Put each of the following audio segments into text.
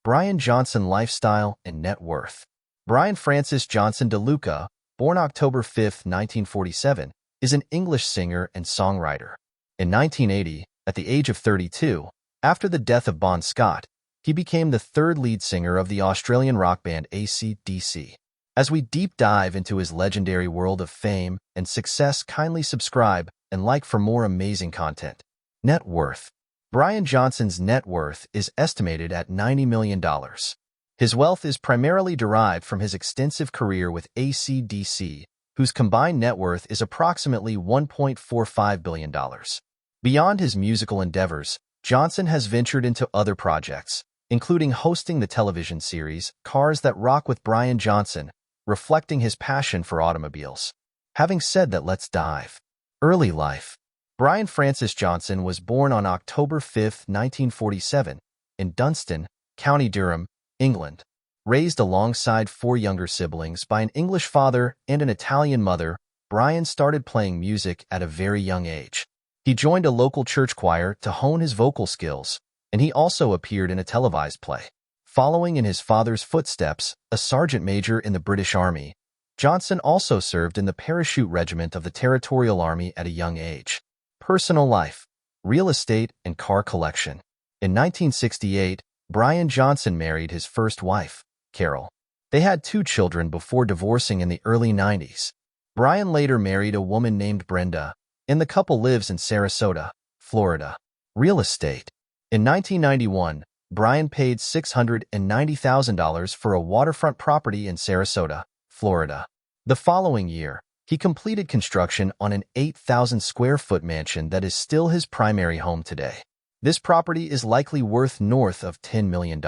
Brian Johnson lifestyle and net worth. Brian Francis Johnson DeLuca, born October 5, 1947, is an English singer and songwriter. In 1980, at the age of 32, after the death of Bon Scott, he became the third lead singer of the Australian rock band AC/DC. As we deep dive into his legendary world of fame and success, kindly subscribe and like for more amazing content. Net worth. Brian Johnson's net worth is estimated at $90 million. His wealth is primarily derived from his extensive career with AC/DC, whose combined net worth is approximately $1.45 billion. Beyond his musical endeavors, Johnson has ventured into other projects, including hosting the television series Cars That Rock with Brian Johnson, reflecting his passion for automobiles. Having said that, let's dive. Early life. Brian Francis Johnson was born on October 5, 1947, in Dunstan, County Durham, England. Raised alongside four younger siblings by an English father and an Italian mother, Brian started playing music at a very young age. He joined a local church choir to hone his vocal skills, and he also appeared in a televised play. Following in his father's footsteps, a sergeant major in the British Army, Johnson also served in the Parachute Regiment of the Territorial Army at a young age. Personal life, real estate, and car collection. In 1968, Brian Johnson married his first wife, Carol. They had two children before divorcing in the early 90s. Brian later married a woman named Brenda, and the couple lives in Sarasota, Florida. Real estate. In 1991, Brian paid $690,000 for a waterfront property in Sarasota, Florida. The following year, he completed construction on an 8,000-square-foot mansion that is still his primary home today. This property is likely worth north of $10 million.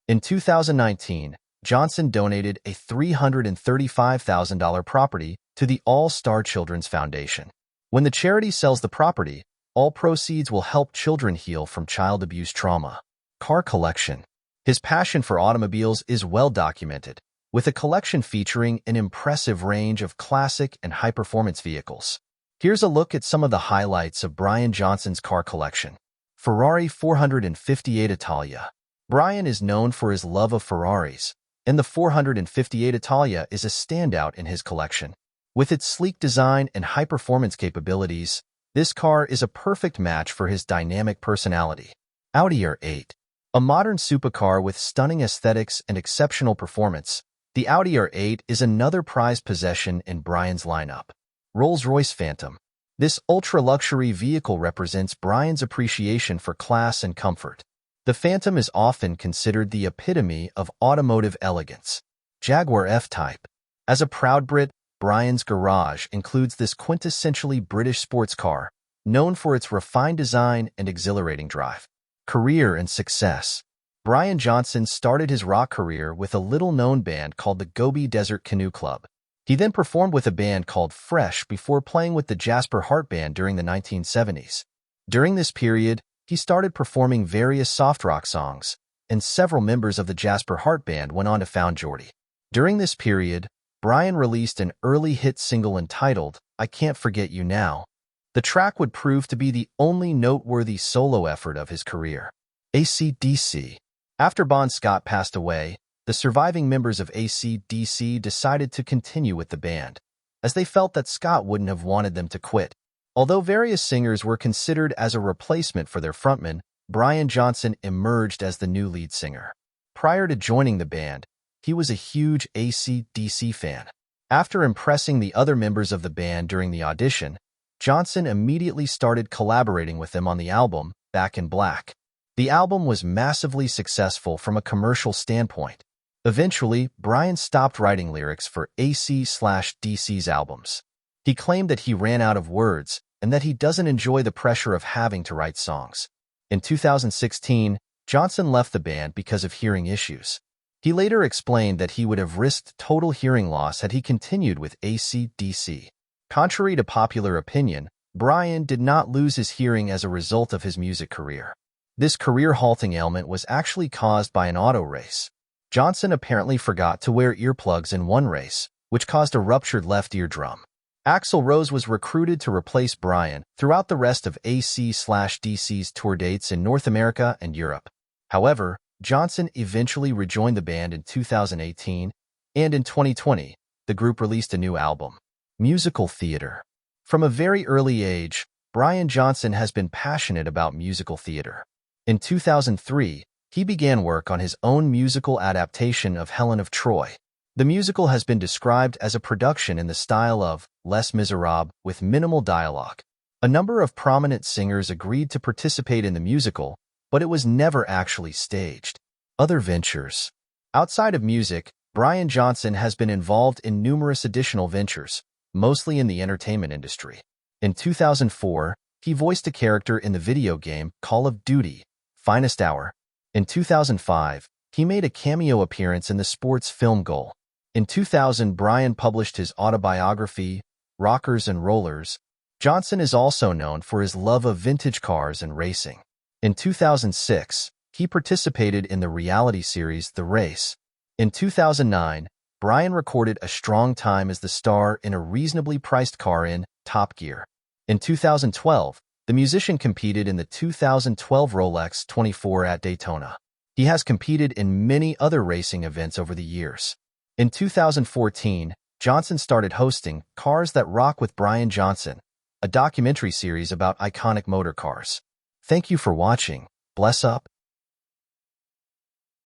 In 2019, Johnson donated a $335,000 property to the All-Star Children's Foundation. When the charity sells the property, all proceeds will help children heal from child abuse trauma. Car collection. His passion for automobiles is well documented, with a collection featuring an impressive range of classic and high-performance vehicles. Here's a look at some of the highlights of Brian Johnson's car collection. Ferrari 458 Italia. Brian is known for his love of Ferraris, and the 458 Italia is a standout in his collection. With its sleek design and high-performance capabilities, this car is a perfect match for his dynamic personality. Audi R8. A modern supercar with stunning aesthetics and exceptional performance, the Audi R8 is another prized possession in Brian's lineup. Rolls-Royce Phantom. This ultra-luxury vehicle represents Brian's appreciation for class and comfort. The Phantom is often considered the epitome of automotive elegance. Jaguar F-Type. As a proud Brit, Brian's garage includes this quintessentially British sports car, known for its refined design and exhilarating drive. Career and success. Brian Johnson started his rock career with a little-known band called the Gobi Desert Canoe Club. He then performed with a band called Fresh before playing with the Jasper Hart Band during the 1970s. During this period, he started performing various soft rock songs, and several members of the Jasper Hart Band went on to found Geordie. During this period, Brian released an early hit single entitled I Can't Forget You Now. The track would prove to be the only noteworthy solo effort of his career. AC/DC. After Bon Scott passed away, the surviving members of AC/DC decided to continue with the band, as they felt that Scott wouldn't have wanted them to quit. Although various singers were considered as a replacement for their frontman, Brian Johnson emerged as the new lead singer. Prior to joining the band, he was a huge AC/DC fan. After impressing the other members of the band during the audition, Johnson immediately started collaborating with them on the album Back in Black. The album was massively successful from a commercial standpoint. Eventually, Brian stopped writing lyrics for AC/DC's albums. He claimed that he ran out of words and that he doesn't enjoy the pressure of having to write songs. In 2016, Johnson left the band because of hearing issues. He later explained that he would have risked total hearing loss had he continued with AC/DC. Contrary to popular opinion, Brian did not lose his hearing as a result of his music career. This career-halting ailment was actually caused by an auto race. Johnson apparently forgot to wear earplugs in one race, which caused a ruptured left eardrum. Axl Rose was recruited to replace Brian throughout the rest of AC/DC's tour dates in North America and Europe. However, Johnson eventually rejoined the band in 2018, and in 2020, the group released a new album, Musical Theater. From a very early age, Brian Johnson has been passionate about musical theater. In 2003, he began work on his own musical adaptation of Helen of Troy. The musical has been described as a production in the style of Les Miserables with minimal dialogue. A number of prominent singers agreed to participate in the musical, but it was never actually staged. Other ventures. Outside of music, Brian Johnson has been involved in numerous additional ventures, mostly in the entertainment industry. In 2004, he voiced a character in the video game Call of Duty: Finest Hour. In 2005, he made a cameo appearance in the sports film Goal. In 2000, Brian published his autobiography, Rockers and Rollers. Johnson is also known for his love of vintage cars and racing. In 2006, he participated in the reality series The Race. In 2009, Brian recorded a strong time as the star in a reasonably priced car in Top Gear. In 2012, the musician competed in the 2012 Rolex 24 at Daytona. He has competed in many other racing events over the years. In 2014, Johnson started hosting Cars That Rock with Brian Johnson, a documentary series about iconic motor cars. Thank you for watching. Bless up.